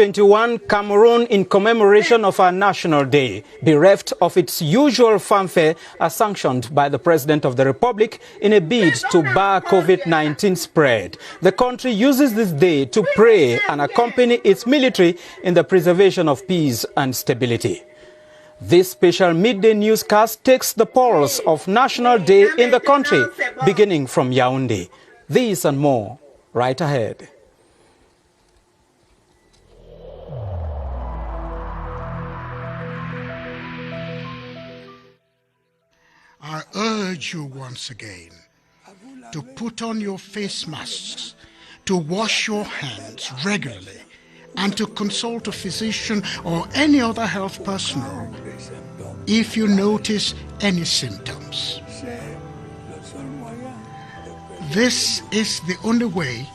2021, Cameroon, in commemoration of our National Day, bereft of its usual fanfare, are sanctioned by the President of the Republic in a bid to bar COVID-19 spread. The country uses this day to pray and accompany its military in the preservation of peace and stability. This special midday newscast takes the pulse of National Day in the country, beginning from Yaoundé. These and more, right ahead. I urge you once again to put on your face masks, to wash your hands regularly, and to consult a physician or any other health personnel if you notice any symptoms. This is the only way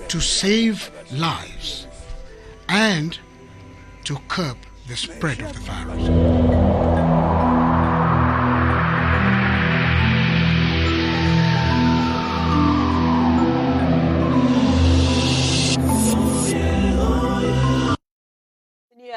to save lives and to curb the spread of the virus.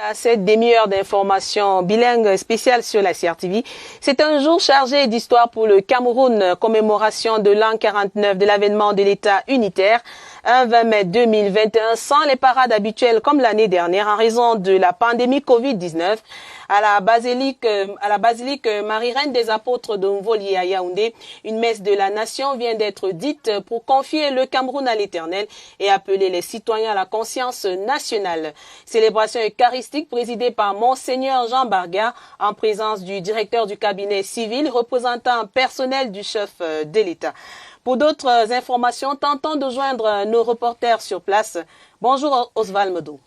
À cette demi-heure d'information bilingue spéciale sur la CRTV. C'est un jour chargé d'histoire pour le Cameroun, commémoration de l'an 49 de l'avènement de l'État unitaire. Un 20 mai 2021 sans les parades habituelles comme l'année dernière en raison de la pandémie Covid-19. À la basilique Marie-Reine des Apôtres de Mvoli à Yaoundé, une messe de la nation vient d'être dite pour confier le Cameroun à l'Éternel et appeler les citoyens à la conscience nationale. Célébration eucharistique présidée par Monseigneur Jean Barga en présence du directeur du cabinet civil, représentant personnel du chef de l'État. Pour d'autres informations, tentons de joindre nos reporters sur place. Bonjour Oswald Medo.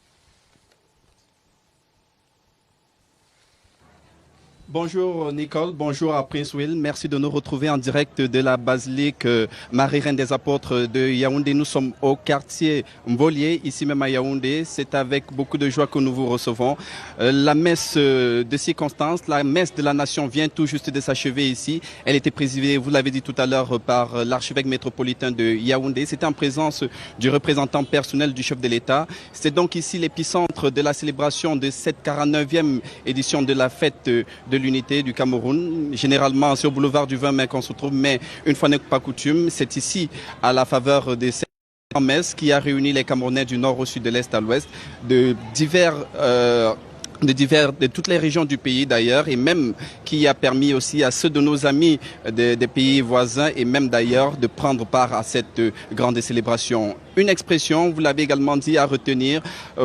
Bonjour Nicole, bonjour à Prince Will. Merci de nous retrouver en direct de la basilique Marie-Reine des Apôtres de Yaoundé. Nous sommes au quartier Mvolié, ici même à Yaoundé. C'est avec beaucoup de joie que nous vous recevons. La messe de circonstance, la messe de la nation vient tout juste de s'achever ici. Elle était présidée, vous l'avez dit tout à l'heure, par l'archevêque métropolitain de Yaoundé. C'était en présence du représentant personnel du chef de l'État. C'est donc ici l'épicentre de la célébration de cette 49e édition de la fête de l'unité du Cameroun. Généralement, c'est au boulevard du 20 mai qu'on se trouve, mais une fois n'est pas coutume, c'est ici, à la faveur de cette messe qui a réuni les Camerounais du nord au sud, de l'est à l'ouest, de toutes les régions du pays d'ailleurs, et même qui a permis aussi à ceux de nos amis des pays voisins et même d'ailleurs de prendre part à cette grande célébration. Une expression, vous l'avez également dit, à retenir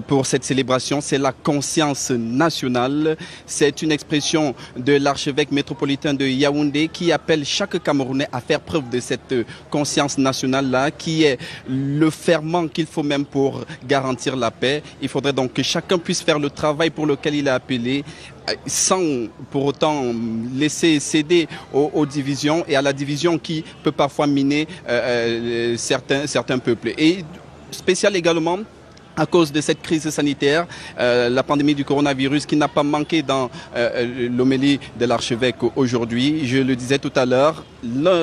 pour cette célébration, c'est la conscience nationale. C'est une expression de l'archevêque métropolitain de Yaoundé qui appelle chaque Camerounais à faire preuve de cette conscience nationale-là, qui est le ferment qu'il faut même pour garantir la paix. Il faudrait donc que chacun puisse faire le travail pour lequel il est appelé, sans pour autant laisser céder aux divisions et à la division qui peut parfois miner certains peuples. Et spécial également à cause de cette crise sanitaire, la pandémie du coronavirus qui n'a pas manqué dans l'homélie de l'archevêque aujourd'hui. Je le disais tout à l'heure,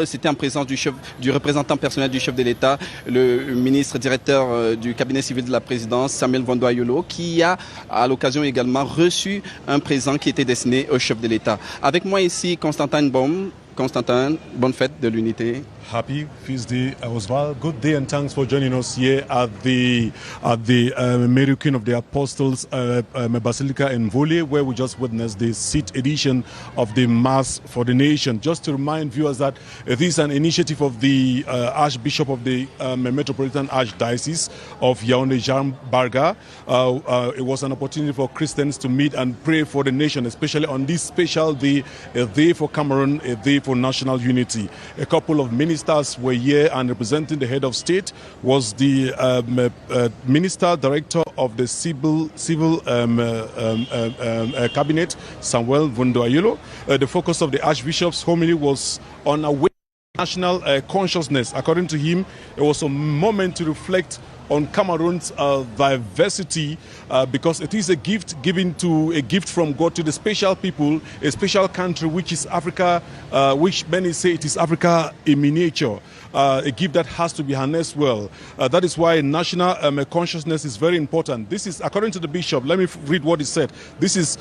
c'était en présence du représentant personnel du chef de l'État, le ministre directeur du cabinet civil de la présidence, Samuel Vondoayolo, qui a à l'occasion également reçu un présent qui était destiné au chef de l'État. Avec moi ici, Constantin Baum. Constantin, bonne fête de l'unité. Happy Feast Day, Oswald. Good day and thanks for joining us here at the Mary Queen of the Apostles Basilica in Mvoli, where we just witnessed the 6th edition of the Mass for the Nation. Just to remind viewers that this is an initiative of the Archbishop of the Metropolitan Archdiocese of Yaoundé, Jean Barga. It was an opportunity for Christians to meet and pray for the nation, especially on this special day, a day for Cameroon, a day for national unity. A couple of ministers were here, and representing the head of state was the minister director of the civil cabinet, Samuel Vondoayolo. The focus of the Archbishop's homily was on awakening national consciousness. According to him, it was a moment to reflect on Cameroon's diversity, because it is a gift from God to the special people, a special country which is Africa, which many say it is Africa in miniature. A gift that has to be harnessed well. That is why national consciousness is very important. This is, according to the bishop, let me read what he said. This is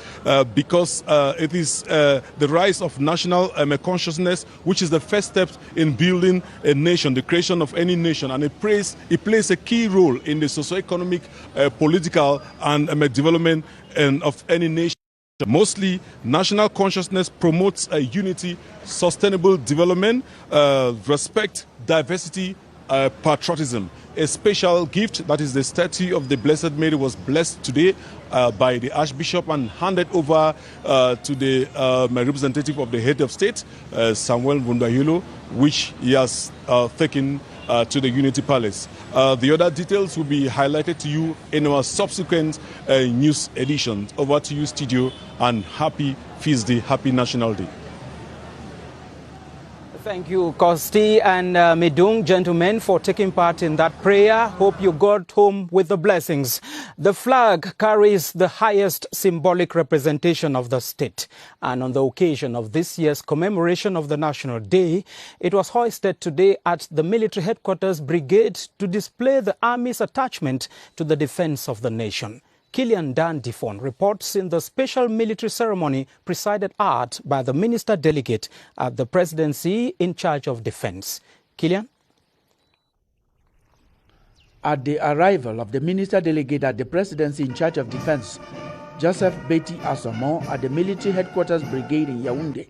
because it is the rise of national consciousness, which is the first step in building a nation, the creation of any nation. And it plays a key role in the socio-economic, political, and development of any nation. Mostly, national consciousness promotes unity, sustainable development, respect, diversity, patriotism. A special gift, that is the statue of the Blessed Mary, was blessed today by the Archbishop and handed over to the representative of the head of state, Samuel Vundahilo, which he has taken to the Unity Palace. The other details will be highlighted to you in our subsequent news edition. Over to you, studio, and happy Feast Day, happy National Day. Thank you, Kosti and Medung, gentlemen, for taking part in that prayer. Hope you got home with the blessings. The flag carries the highest symbolic representation of the state. And on the occasion of this year's commemoration of the National Day, it was hoisted today at the military headquarters brigade to display the Army's attachment to the defense of the nation. Killian Dan Difon reports in the special military ceremony presided at by the Minister Delegate at the Presidency in charge of defense. Killian? At the arrival of the Minister Delegate at the Presidency in charge of defense, Joseph Betty Asomo at the military headquarters brigade in Yaoundé,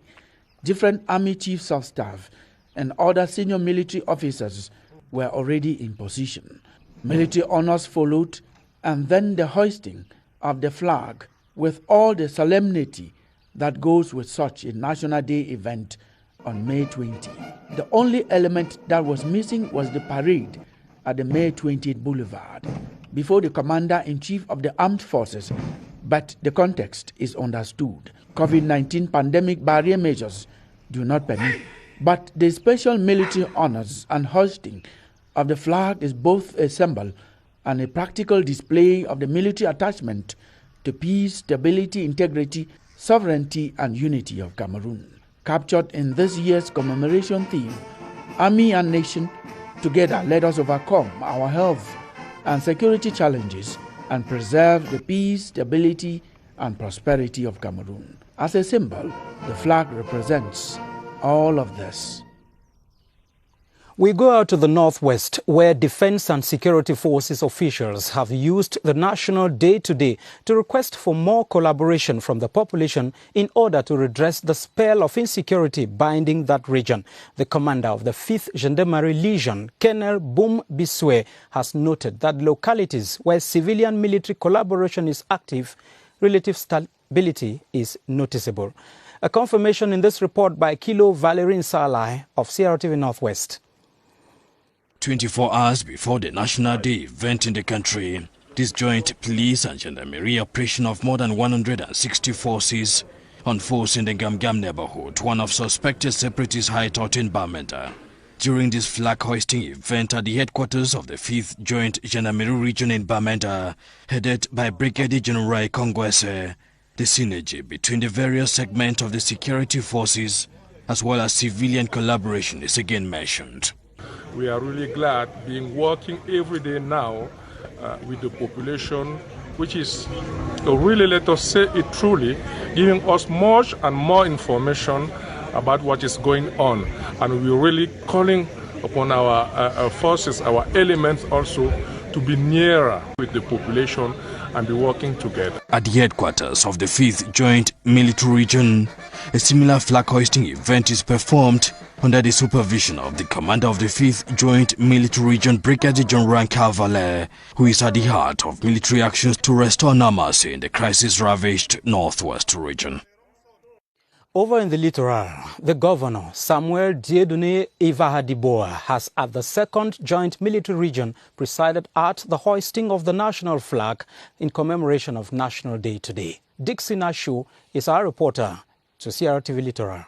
different Army chiefs of staff and other senior military officers were already in position. Military honors followed, and then the hoisting of the flag with all the solemnity that goes with such a National Day event on May 20. The only element that was missing was the parade at the May 20th Boulevard before the Commander-in-Chief of the Armed Forces, but the context is understood. COVID-19 pandemic barrier measures do not permit, but the special military honors and hoisting of the flag is both a symbol and a practical display of the military attachment to peace, stability, integrity, sovereignty, and unity of Cameroon. Captured in this year's commemoration theme, Army and Nation, together let us overcome our health and security challenges and preserve the peace, stability, and prosperity of Cameroon. As a symbol, the flag represents all of this. We go out to the northwest, where Defense and Security Forces officials have used the National Day today to request for more collaboration from the population in order to redress the spell of insecurity binding that region. The commander of the 5th Gendarmerie Legion, Colonel Boum Biswe, has noted that localities where civilian-military collaboration is active, relative stability is noticeable. A confirmation in this report by Kilo Valerie Salai of CRTV Northwest. 24 hours before the National Day event in the country, this joint police and gendarmerie operation of more than 160 forces unfolds in the Gamgam neighborhood, one of suspected separatist hideout in Bamenda. During this flag-hoisting event at the headquarters of the 5th Joint Gendarmerie Region in Bamenda, headed by Brigadier General Kongwese, the synergy between the various segments of the security forces as well as civilian collaboration is again mentioned. We are really glad being working every day now with the population, which is really, let us say it truly, giving us much and more information about what is going on. And we're really calling upon our forces, our elements also, to be nearer with the population and be working together. At the headquarters of the 5th Joint Military Region, a similar flag-hoisting event is performed under the supervision of the commander of the 5th Joint Military Region, Brigadier General Calvalet, who is at the heart of military actions to restore normalcy in the crisis-ravaged Northwest region. Over in the littoral, the governor, Samuel Dieudonné Ivahadiboa, has at the 2nd Joint Military Region presided at the hoisting of the national flag in commemoration of National Day today. Dixie Nashu is our reporter to CRTV Littoral.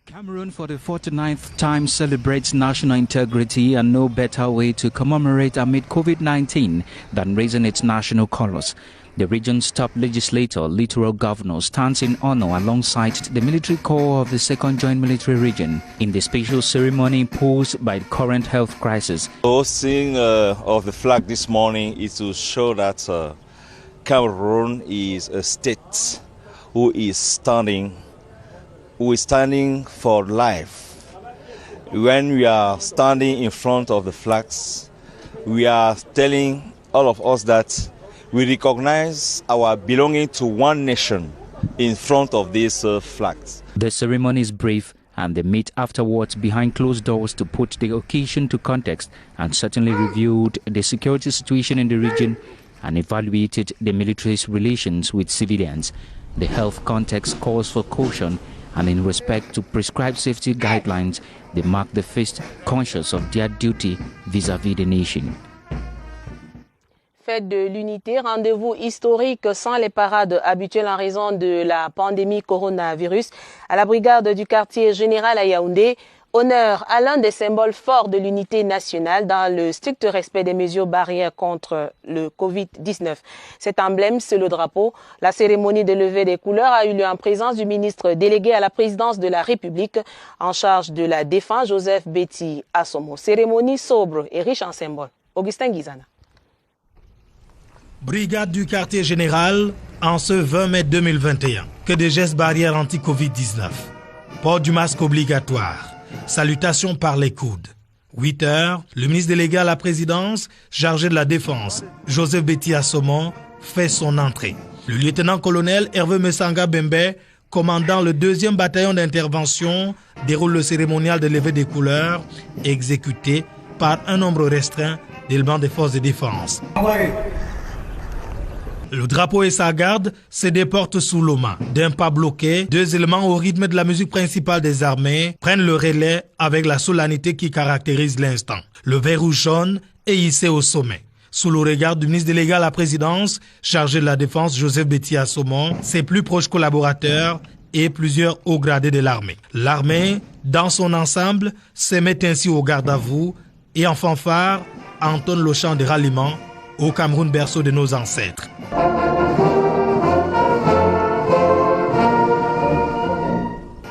Cameroon for the 49th time celebrates national integrity, and no better way to commemorate amid COVID-19 than raising its national colors. The region's top legislator, Littoral Governor, stands in honor alongside the military corps of the 2nd Joint Military Region in the special ceremony imposed by the current health crisis. The hosting of the flag this morning is to show that Cameroon is a state who is standing for life. When we are standing in front of the flags, we are telling all of us that we recognize our belonging to one nation in front of these flags. The ceremony is brief, and they meet afterwards behind closed doors to put the occasion to context, and certainly reviewed the security situation in the region and evaluated the military's relations with civilians. The health context calls for caution, and in respect to prescribed safety guidelines, they mark the first conscious of their duty vis-à-vis the nation. Fête de l'unité, rendez-vous historique sans les parades habituelles en raison de la pandémie coronavirus à la brigade du quartier général à Yaoundé. Honneur à l'un des symboles forts de l'unité nationale dans le strict respect des mesures barrières contre le Covid-19. Cet emblème, c'est le drapeau. La cérémonie de levée des couleurs a eu lieu en présence du ministre délégué à la présidence de la République en charge de la défense, Joseph Betty Assomo. Cérémonie sobre et riche en symboles. Augustin Guizana. Brigade du quartier général en ce 20 mai 2021. Que des gestes barrières anti-Covid-19. Port du masque obligatoire. Salutations par les coudes. 8 heures, le ministre délégué à la présidence, chargé de la défense, Joseph Betty Assomo, fait son entrée. Le lieutenant-colonel Hervé Messanga Bembe, commandant le 2e bataillon d'intervention, déroule le cérémonial de levée des couleurs, exécuté par un nombre restreint d'éléments des forces de défense. Le drapeau et sa garde se déportent sous l'OMA. D'un pas bloqué, 2 éléments au rythme de la musique principale des armées prennent le relais avec la solennité qui caractérise l'instant. Le vert rouge jaune est hissé au sommet. Sous le regard du ministre délégué à la présidence, chargé de la défense Joseph Betty Assomo, ses plus proches collaborateurs et plusieurs hauts gradés de l'armée. L'armée, dans son ensemble, se met ainsi au garde à vous et en fanfare entonne le chant de ralliement au Cameroun, berceau de nos ancêtres.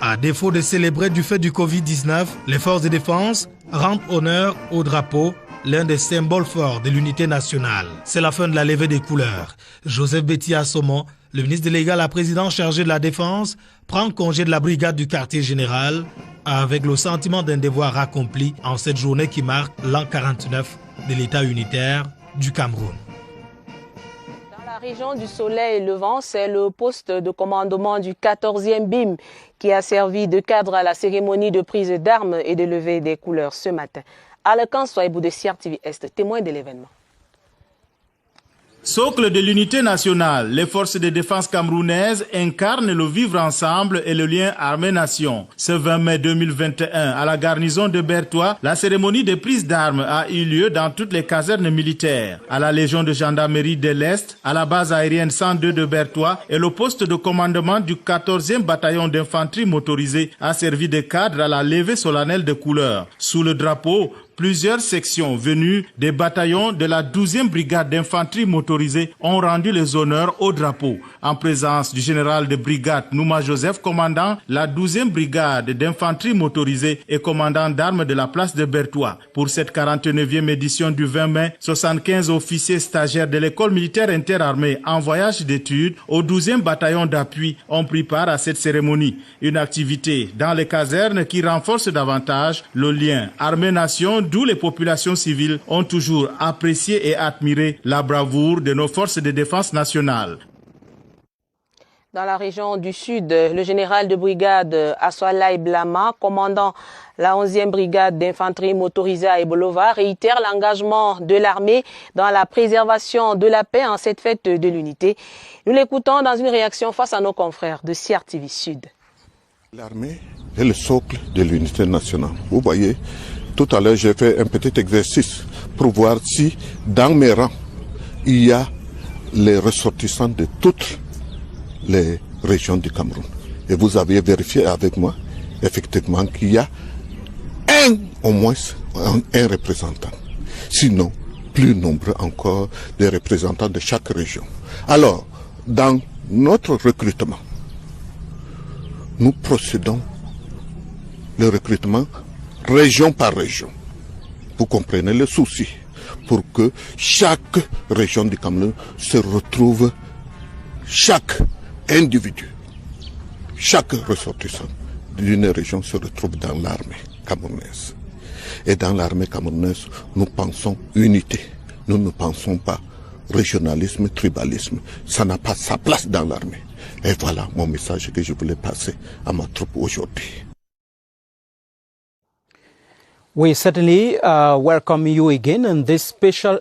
À défaut de célébrer du fait du Covid-19, les forces de défense rendent honneur au drapeau, l'un des symboles forts de l'unité nationale. C'est la fin de la levée des couleurs. Joseph Betty Assomo, le ministre délégué à la présidence chargé de la défense, prend congé de la brigade du quartier général avec le sentiment d'un devoir accompli en cette journée qui marque l'an 49 de l'État unitaire du Cameroun. Dans la région du Soleil Levant, c'est le poste de commandement du 14e BIM qui a servi de cadre à la cérémonie de prise d'armes et de levée des couleurs ce matin. Alekan Soaibou de CRTV Est, témoin de l'événement. Socle de l'unité nationale, les forces de défense camerounaises incarnent le vivre ensemble et le lien armée-nation. Ce 20 mai 2021, à la garnison de Bertois, la cérémonie de prise d'armes a eu lieu dans toutes les casernes militaires. À la Légion de gendarmerie de l'Est, à la base aérienne 102 de Bertois et le poste de commandement du 14e bataillon d'infanterie motorisée a servi de cadre à la levée solennelle de couleurs. Sous le drapeau, plusieurs sections venues des bataillons de la 12e brigade d'infanterie motorisée ont rendu les honneurs au drapeau. En présence du général de brigade Nouma Joseph, commandant la 12e brigade d'infanterie motorisée et commandant d'armes de la place de Bertois. Pour cette 49e édition du 20 mai, 75 officiers stagiaires de l'école militaire interarmée en voyage d'études au 12e bataillon d'appui ont pris part à cette cérémonie. Une activité dans les casernes qui renforce davantage le lien armée-nation, d'où les populations civiles ont toujours apprécié et admiré la bravoure de nos forces de défense nationale. Dans la région du Sud, le général de brigade Aswalai Blama, commandant la 11e brigade d'infanterie motorisée à Ebolova, réitère l'engagement de l'armée dans la préservation de la paix en cette fête de l'unité. Nous l'écoutons dans une réaction face à nos confrères de CRTV Sud. L'armée est le socle de l'unité nationale. Vous voyez, tout à l'heure, j'ai fait un petit exercice pour voir si dans mes rangs, il y a les ressortissants de toutes les régions du Cameroun. Et vous avez vérifié avec moi, effectivement qu'il y a au moins un représentant. Sinon, plus nombreux encore des représentants de chaque région. Alors, dans notre recrutement, nous procédons le recrutement région par région. Vous comprenez le souci, pour que chaque région du Cameroun se retrouve, chaque individu, chaque ressortissant d'une région se retrouve dans l'armée camerounaise. Et dans l'armée camerounaise, nous pensons unité. Nous ne pensons pas régionalisme, tribalisme. Ça n'a pas sa place dans l'armée. Et voilà mon message que je voulais passer à ma troupe aujourd'hui. We certainly welcome you again in this special...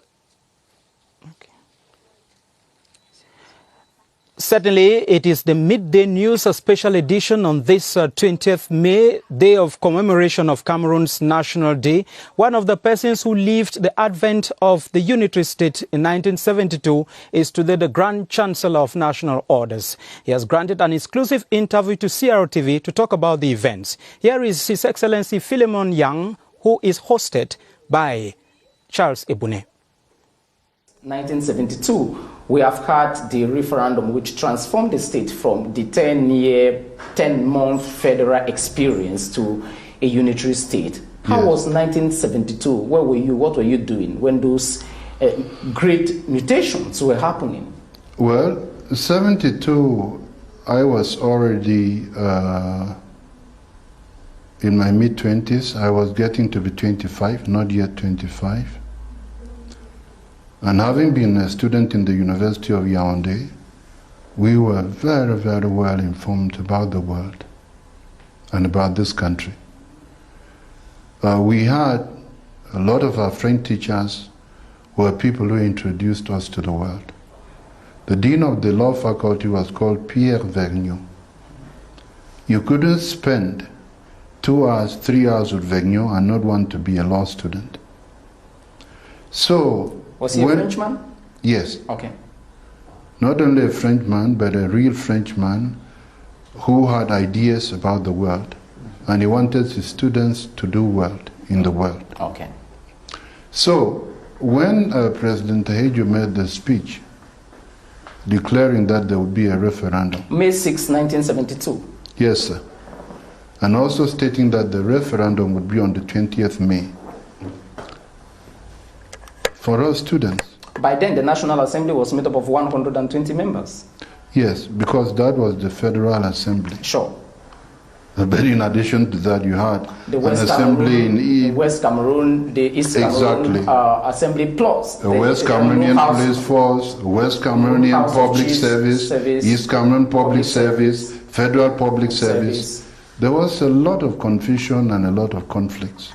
Certainly, it is the Midday News, a special edition on this 20th May, day of commemoration of Cameroon's National Day. One of the persons who lived the advent of the unitary state in 1972 is today the Grand Chancellor of National Orders. He has granted an exclusive interview to CRTV to talk about the events. Here is His Excellency Philemon Yang, who is hosted by Charles Ebune. 1972, we have had the referendum which transformed the state from the 10-month federal experience to a unitary state. How was 1972? Where were you? What were you doing when those great mutations were happening? Well, 72, I was already in my mid-20s. I was getting to be 25, not yet 25. And having been a student in the University of Yaoundé, we were very, very well informed about the world and about this country. We had a lot of our French teachers were people who introduced us to the world. The dean of the law faculty was called Pierre Vergniaud. You couldn't spend 2 hours, 3 hours with Vergniaud and not want to be a law student. So, was he a Frenchman? Yes. Okay. Not only a Frenchman, but a real Frenchman who had ideas about the world. And he wanted his students to do well in the world. Okay. So, when President Tahejo made the speech declaring that there would be a referendum. May 6, 1972. Yes, sir. And also stating that the referendum would be on the 20th May. For us students. By then, the National Assembly was made up of 120 members. Yes, because that was the Federal Assembly. Sure. But in addition to that, you had the West an assembly the West Cameroon, the East Cameroon Assembly Plus. The West Cameroonian Police Force, West Cameroonian Public Service, East Cameroon Public Service, Federal Public Service. There was a lot of confusion and a lot of conflicts.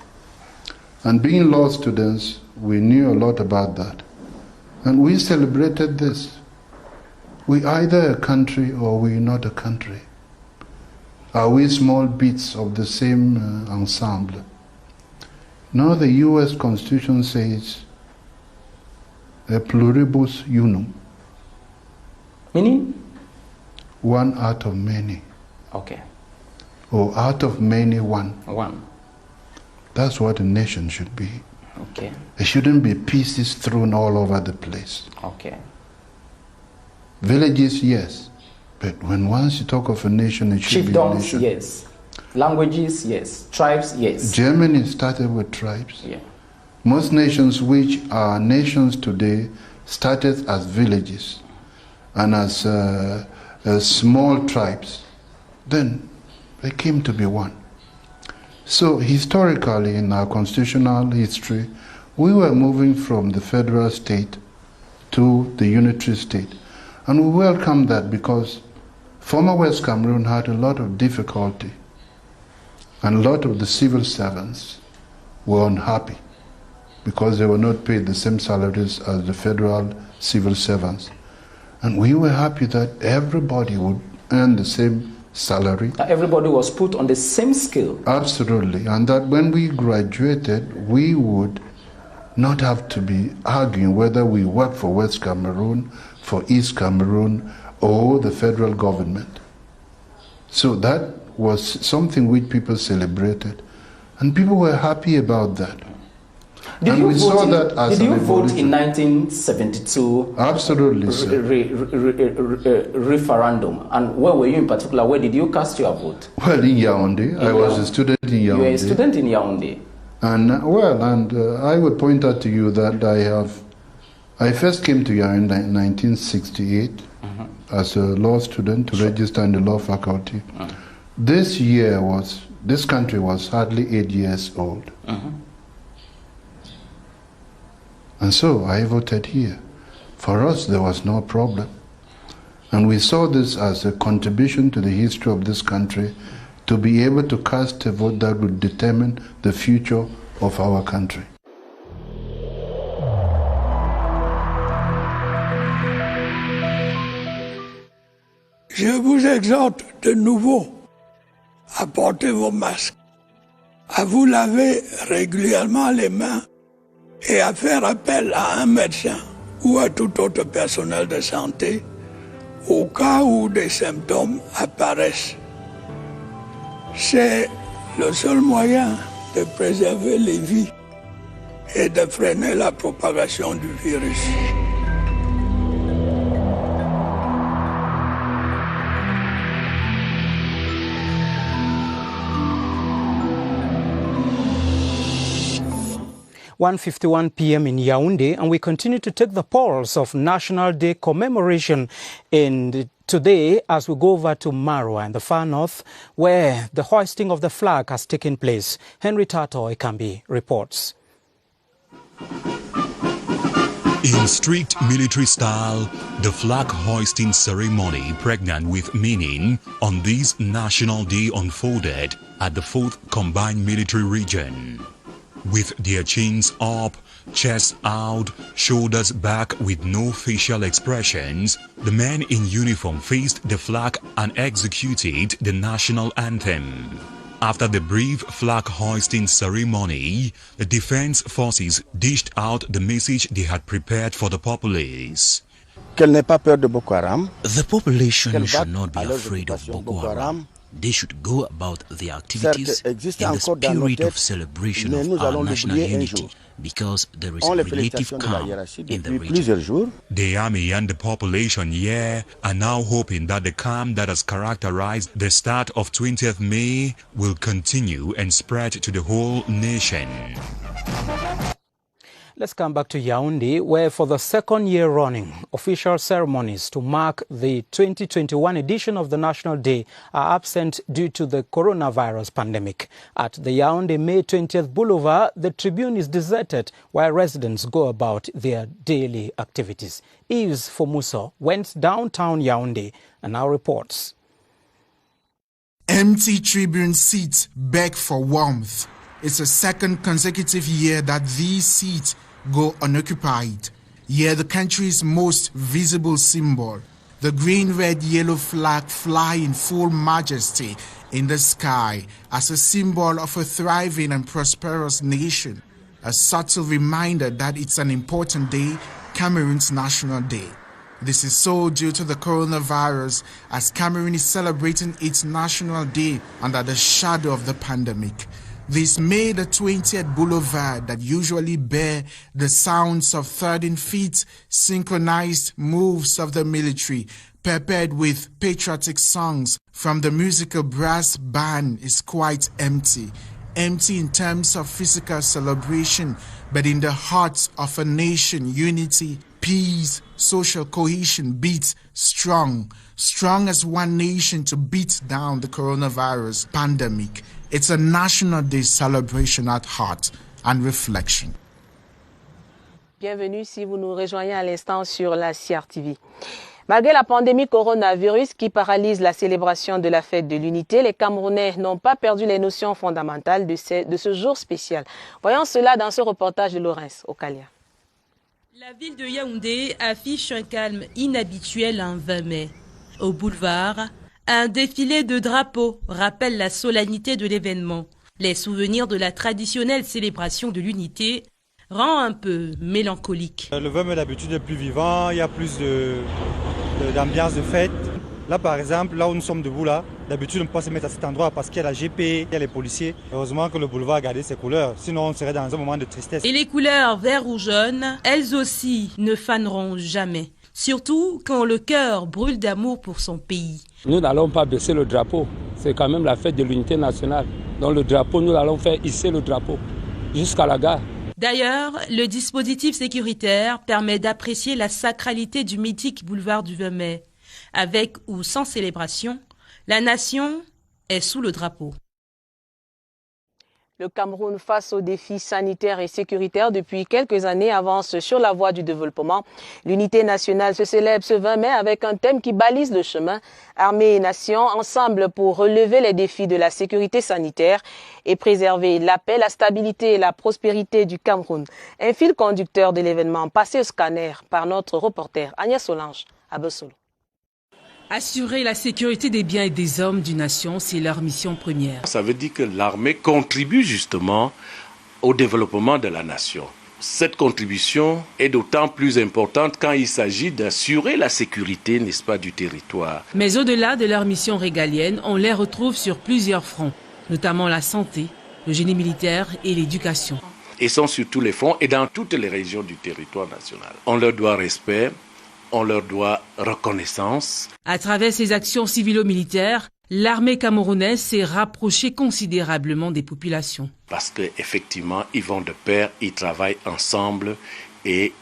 And being law students, we knew a lot about that. And we celebrated this. We either a country or we not a country. Are we small bits of the same ensemble? No, the US Constitution says a pluribus unum. Meaning? One out of many. Okay. Or out of many, one. One. That's what a nation should be. Okay. There shouldn't be pieces thrown all over the place. Okay. Villages, yes. But when once you talk of a nation, it should be a nation. Yes. Languages, yes. Tribes, yes. Germany started with tribes. Yeah. Most nations which are nations today started as villages and as small tribes. Then they came to be one. So historically, in our constitutional history, we were moving from the federal state to the unitary state. And we welcome that because former West Cameroon had a lot of difficulty and a lot of the civil servants were unhappy because they were not paid the same salaries as the federal civil servants. And we were happy that everybody would earn the same salary. Everybody was put on the same scale. Absolutely. And that when we graduated, we would not have to be arguing whether we work for West Cameroon, for East Cameroon, or the federal government. So that was something which people celebrated, and people were happy about that. Did and you we saw that as did a you vote in revolution. 1972? Absolutely, sir. Referendum. And where were you in particular? Where did you cast your vote? Well, in Yaoundé. I was a student in Yaoundé. You were a student in Yaoundé. And I would point out to you that I first came to Yaoundé in 1968 as a law student to register in the law faculty. This country was hardly 8 years old. And so I voted here. For us, there was no problem. And we saw this as a contribution to the history of this country, to be able to cast a vote that would determine the future of our country. Je vous exhorte de nouveau à porter vos masques, à vous laver régulièrement les mains et à faire appel à un médecin ou à tout autre personnel de santé au cas où des symptômes apparaissent. C'est le seul moyen de préserver les vies et de freiner la propagation du virus. At 1:51 p.m. in Yaoundé, and we continue to take the pulse of National Day commemoration today as we go over to Marwa in the far north, where the hoisting of the flag has taken place. Henry Tato Ekambi reports. In strict military style, the flag hoisting ceremony pregnant with meaning on this National Day unfolded at the 4th Combined Military Region. With their chins up, chests out, shoulders back with no facial expressions, the men in uniform faced the flag and executed the national anthem. After the brief flag hoisting ceremony, the defense forces dished out the message they had prepared for the populace. The population should not be afraid of Boko Haram. They should go about their activities in the spirit of celebration of our national unity, because there is relative calm in the region. The army and the population here are now hoping that the calm that has characterized the start of 20th May will continue and spread to the whole nation. Let's come back to Yaoundé, where for the second year running, official ceremonies to mark the 2021 edition of the National Day are absent due to the coronavirus pandemic. At the Yaoundé May 20th Boulevard, the Tribune is deserted while residents go about their daily activities. Yves Fomuso went downtown Yaoundé and now reports. Empty Tribune seats beg for warmth. It's the second consecutive year that these seats go unoccupied. Yet the country's most visible symbol, the green, red, yellow flag fly in full majesty in the sky as a symbol of a thriving and prosperous nation, a subtle reminder that it's an important day, Cameroon's National Day. This is so due to the coronavirus, as Cameroon is celebrating its National Day under the shadow of the pandemic. This made the 20th Boulevard that usually bear the sounds of 13 feet synchronized moves of the military, peppered with patriotic songs from the musical brass band, is quite empty. Empty in terms of physical celebration, but in the hearts of a nation, unity, peace, social cohesion beats strong. Strong as one nation to beat down the coronavirus pandemic. It's a National Day celebration at heart and reflection. Bienvenue si vous nous rejoignez à l'instant sur la CRTV. Malgré la pandémie coronavirus qui paralyse la célébration de la fête de l'unité, les Camerounais n'ont pas perdu les notions fondamentales de ce jour spécial. Voyons cela dans ce reportage de Laurence Okalia. La ville de Yaoundé affiche un calme inhabituel en 20 mai. Au boulevard, un défilé de drapeaux rappelle la solennité de l'événement. Les souvenirs de la traditionnelle célébration de l'unité rend un peu mélancolique. Le 20 mai d'habitude est plus vivant, il y a plus d'ambiance de fête. Là par exemple, là où nous sommes debout là, D'habitude, on ne peut pas se mettre à cet endroit parce qu'il y a la GP, il y a les policiers. Heureusement que le boulevard a gardé ses couleurs, sinon on serait dans un moment de tristesse. Et les couleurs vert ou jaune, elles aussi ne faneront jamais. Surtout quand le cœur brûle d'amour pour son pays. Nous n'allons pas baisser le drapeau. C'est quand même la fête de l'unité nationale. Dans le drapeau, nous allons faire hisser le drapeau jusqu'à la gare. D'ailleurs, le dispositif sécuritaire permet d'apprécier la sacralité du mythique boulevard du 20 mai. Avec ou sans célébration, la nation est sous le drapeau. Le Cameroun, face aux défis sanitaires et sécuritaires depuis quelques années, avance sur la voie du développement. L'unité nationale se célèbre ce 20 mai avec un thème qui balise le chemin. Armée et nation, ensemble pour relever les défis de la sécurité sanitaire et préserver la paix, la stabilité et la prospérité du Cameroun. Un fil conducteur de l'événement passé au scanner par notre reporter Agnès Solange à Bessolo. Assurer la sécurité des biens et des hommes d'une nation, c'est leur mission première. Ça veut dire que l'armée contribue justement au développement de la nation. Cette contribution est d'autant plus importante quand il s'agit d'assurer la sécurité, n'est-ce pas, du territoire. Mais au-delà de leur mission régalienne, on les retrouve sur plusieurs fronts, notamment la santé, le génie militaire et l'éducation. Ils sont sur tous les fronts et dans toutes les régions du territoire national. On leur doit respect. On leur doit reconnaissance. À travers ces actions civilo-militaires, l'armée camerounaise s'est rapprochée considérablement des populations. Parce qu'effectivement, ils vont de pair, ils travaillent ensemble et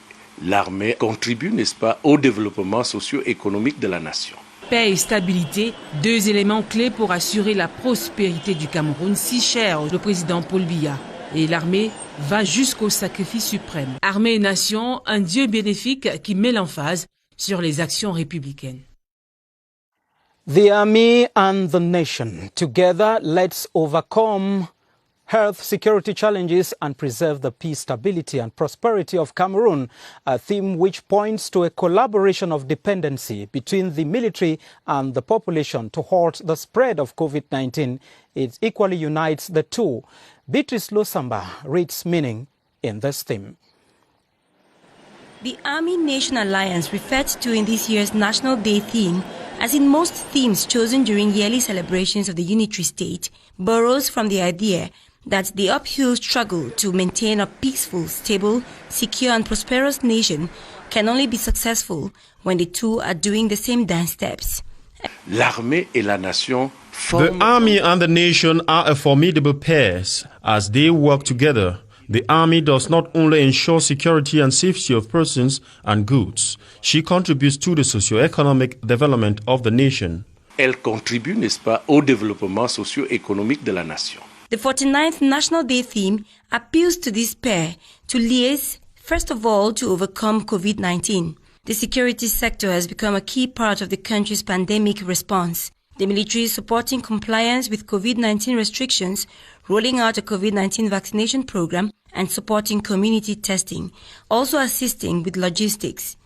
l'armée contribue, n'est-ce pas, au développement socio-économique de la nation. Paix et stabilité, deux éléments clés pour assurer la prospérité du Cameroun, si cher au président Paul Biya. Et l'armée va jusqu'au sacrifice suprême. Armée et nation, un Dieu bénéfique qui met l'emphase sur les actions républicaines. The army and the nation. Together, let's overcome health security challenges and preserve the peace, stability and prosperity of Cameroon, a theme which points to a collaboration of dependency between the military and the population to halt the spread of COVID-19. It equally unites the two. Beatrice Lusamba reads meaning in this theme. The Army-Nation Alliance, referred to in this year's National Day theme, as in most themes chosen during yearly celebrations of the unitary state, borrows from the idea that the uphill struggle to maintain a peaceful, stable, secure and prosperous nation can only be successful when the two are doing the same dance steps. L'armée et la nation The army and the nation are a formidable pair. As they work together, the army does not only ensure security and safety of persons and goods, she contributes to the socio-economic development of the nation. Elle contribue, n'est-ce pas, au développement socio-économique de la nation. The 49th National Day theme appeals to this pair to liaise, first of all, to overcome COVID-19. The security sector has become a key part of the country's pandemic response. The military is supporting compliance with COVID-19 restrictions, rolling out a COVID-19 vaccination program, and supporting community testing, also assisting with logistics.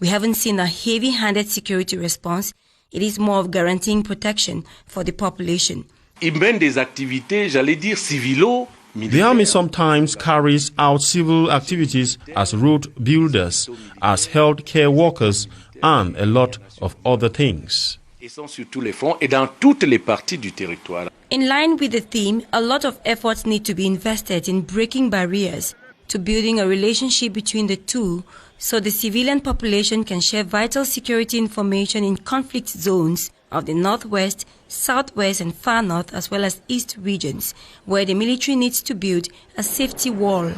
We haven't seen a heavy-handed security response. It is more of guaranteeing protection for the population. Ils mènent des activités, j'allais dire, civilo. The army sometimes carries out civil activities as road builders, as health care workers, and a lot of other things. Ils sont sur tous les fronts et dans toutes les parties du territoire. In line with the theme, a lot of efforts need to be invested in breaking barriers to building a relationship between the two so the civilian population can share vital security information in conflict zones of the northwest, southwest and far north as well as east regions where the military needs to build a safety wall.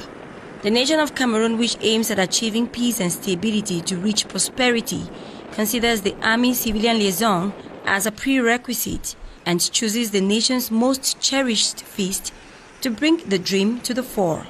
The nation of Cameroon, which aims at achieving peace and stability to reach prosperity, considers the army-civilian liaison as a prerequisite and chooses the nation's most cherished feast to bring the dream to the fore.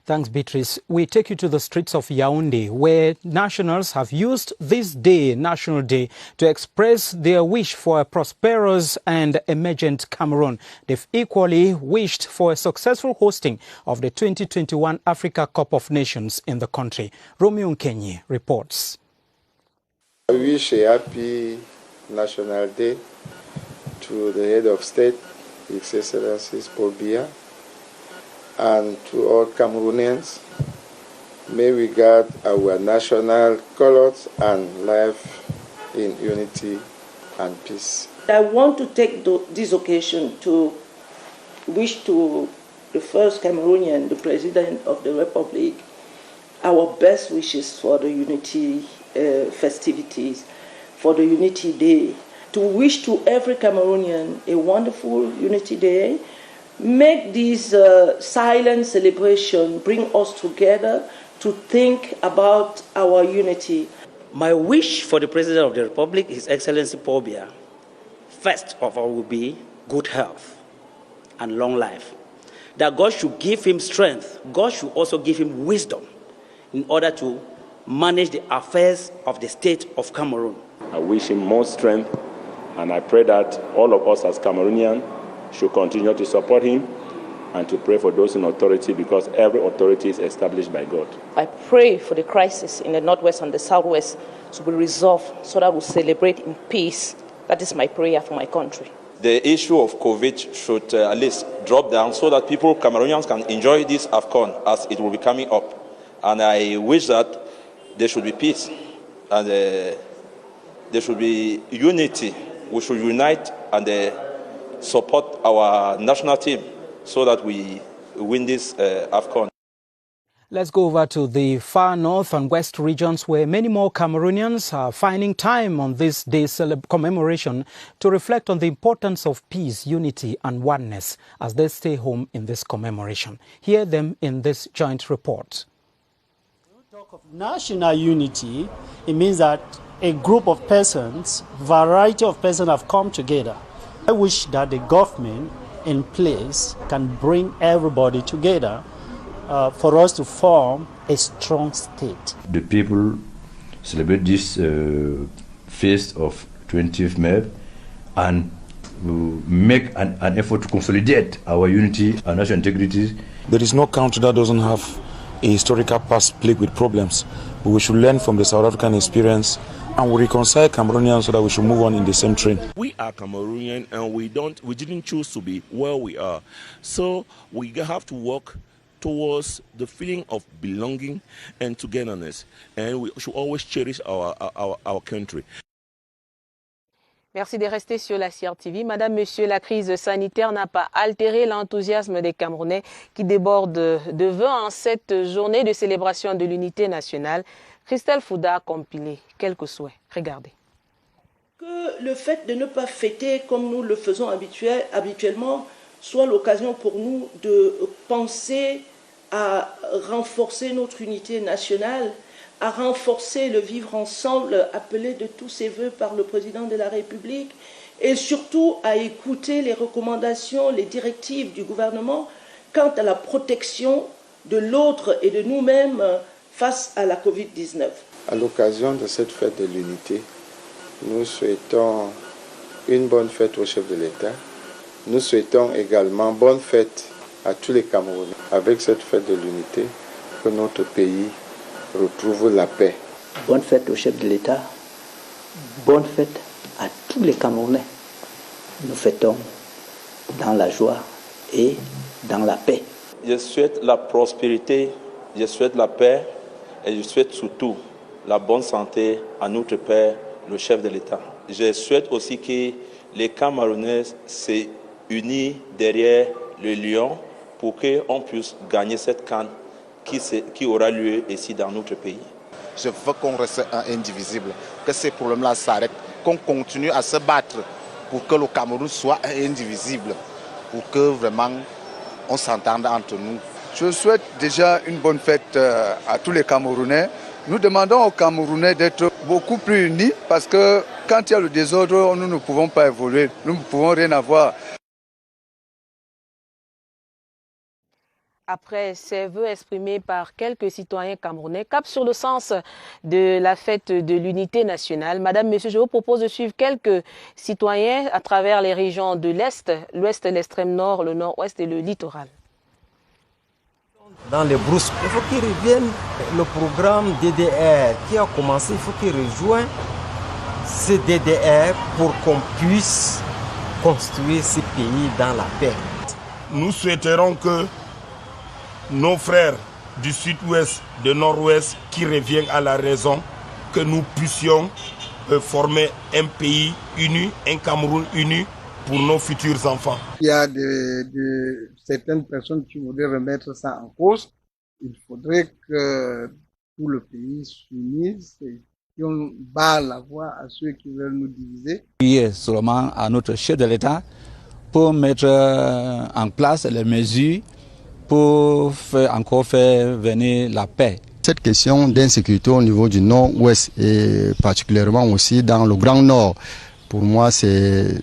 Thanks, Beatrice. We take you to the streets of Yaoundé, where nationals have used this day, National Day, to express their wish for a prosperous and emergent Cameroon. They've equally wished for a successful hosting of the 2021 Africa Cup of Nations in the country. Romeo Nkenyi reports. I wish a happy National Day to the head of state, His Excellency Paul Biya, and to all Cameroonians. May we guard our national colors and live in unity and peace. I want to take this occasion to wish to the first Cameroonian, the President of the Republic, our best wishes for the Unity festivities, for the Unity Day. To wish to every Cameroonian a wonderful Unity Day. Make this silent celebration bring us together to think about our unity. My wish for the President of the Republic, His Excellency Paul Biya, first of all will be good health and long life. That God should give him strength. God should also give him wisdom in order to manage the affairs of the state of Cameroon. I wish him more strength, and I pray that all of us as Cameroonians should continue to support him and to pray for those in authority, because every authority is established by God. I pray for the crisis in the northwest and the southwest to be resolved so that we'll celebrate in peace. That is my prayer for my country. The issue of COVID should at least drop down so that Cameroonians can enjoy this AFCON as it will be coming up. And I wish that there should be peace and there should be unity. We should unite and support our national team so that we win this AFCON. Let's go over to the far north and west regions where many more Cameroonians are finding time on this day's commemoration to reflect on the importance of peace, unity and oneness as they stay home in this commemoration. Hear them in this joint report. When we talk of national unity, it means that a group of persons, variety of persons have come together. I wish that the government in place can bring everybody together for us to form a strong state. The people celebrate this feast of 20th May and make an effort to consolidate our unity, our national integrity. There is no country that doesn't have a historical past plagued with problems. But we should learn from the South African experience and we reconcile Cameroonians so that we should move on in the same train. We are Cameroonian and we didn't choose to be where we are. So we have to work towards the feeling of belonging and togetherness, and we should always cherish our country. Merci de rester sur la CRTV. Madame, Monsieur, la crise sanitaire n'a pas altéré l'enthousiasme des Camerounais qui débordent de vœux en cette journée de célébration de l'unité nationale. Christelle Fouda a compilé quelques souhaits. Regardez. Que le fait de ne pas fêter comme nous le faisons habituellement soit l'occasion pour nous de penser à renforcer notre unité nationale, à renforcer le vivre ensemble appelé de tous ses voeux par le président de la République et surtout à écouter les recommandations, les directives du gouvernement quant à la protection de l'autre et de nous-mêmes face à la Covid-19. À l'occasion de cette fête de l'unité, nous souhaitons une bonne fête au chef de l'État. Nous souhaitons également bonne fête à tous les Camerounais. Avec cette fête de l'unité, que notre pays retrouve la paix. Bonne fête au chef de l'État. Bonne fête à tous les Camerounais. Nous fêtons dans la joie et dans la paix. Je souhaite la prospérité, je souhaite la paix et je souhaite surtout la bonne santé à notre père, le chef de l'État. Je souhaite aussi que les Camerounais se unissent derrière le lion pour qu'on puisse gagner cette CAN qui aura lieu ici dans notre pays. Je veux qu'on reste indivisible, que ces problèmes-là s'arrêtent, qu'on continue à se battre pour que le Cameroun soit indivisible, pour que vraiment on s'entende entre nous. Je souhaite déjà une bonne fête à tous les Camerounais. Nous demandons aux Camerounais d'être beaucoup plus unis parce que quand il y a le désordre, nous ne pouvons pas évoluer, nous ne pouvons rien avoir. Après ces vœux exprimés par quelques citoyens camerounais, cap sur le sens de la fête de l'unité nationale. Madame, Monsieur, je vous propose de suivre quelques citoyens à travers les régions de l'Est, l'Ouest, l'extrême nord, le nord-ouest et le littoral. Dans les brousses, il faut qu'ils reviennent. Le programme DDR qui a commencé, il faut qu'ils rejoignent ce DDR pour qu'on puisse construire ce pays dans la paix. Nous souhaiterons que nos frères du sud-ouest, du nord-ouest qui reviennent à la raison, que nous puissions former un pays uni, un Cameroun uni pour nos futurs enfants. Il y a certaines personnes qui voudraient remettre ça en cause. Il faudrait que tout le pays s'unisse et qu'on barre la voie à ceux qui veulent nous diviser. Prier seulement à notre chef de l'État pour mettre en place les mesures pour encore faire venir la paix. Cette question d'insécurité au niveau du nord-ouest et particulièrement aussi dans le Grand Nord, pour moi, c'est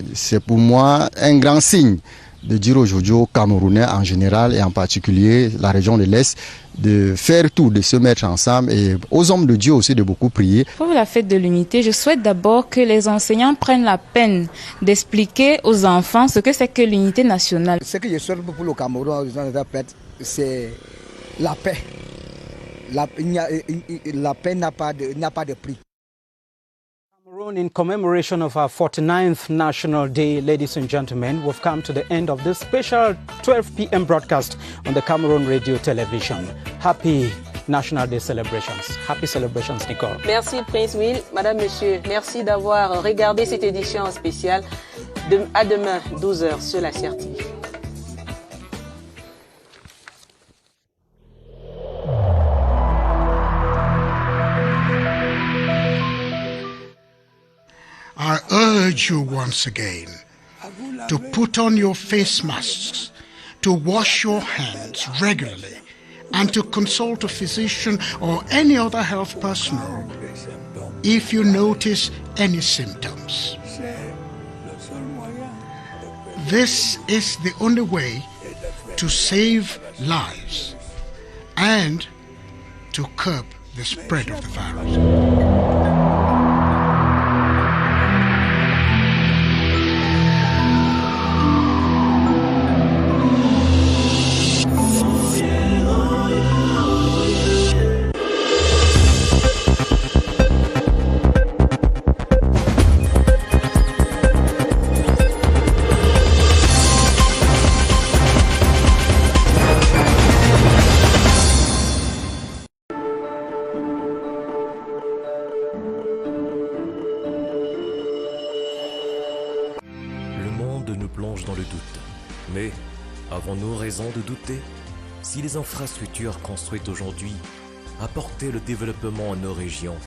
pour moi un grand signe de dire aujourd'hui aux Camerounais en général et en particulier la région de l'Est de faire tout, de se mettre ensemble et aux hommes de Dieu aussi de beaucoup prier. Pour la fête de l'unité, je souhaite d'abord que les enseignants prennent la peine d'expliquer aux enfants ce que c'est que l'unité nationale. Ce que je souhaite pour le Cameroun dans cette fête, c'est la paix. La paix n'a pas de prix. In commemoration of our 49th National Day, ladies and gentlemen, we've come to the end of this special 12 p.m. broadcast on the Cameroon Radio Television. Happy National Day celebrations. Happy celebrations, Nicole. Merci, Prince Will. Madame, Monsieur, merci d'avoir regardé cette édition spéciale. À demain, 12h sur la CRTV. I urge you once again to put on your face masks, to wash your hands regularly, and to consult a physician or any other health personnel if you notice any symptoms. This is the only way to save lives and to curb the spread of the virus. Dans le doute. Mais avons-nous raison de douter? Si les infrastructures construites aujourd'hui apportaient le développement à nos régions,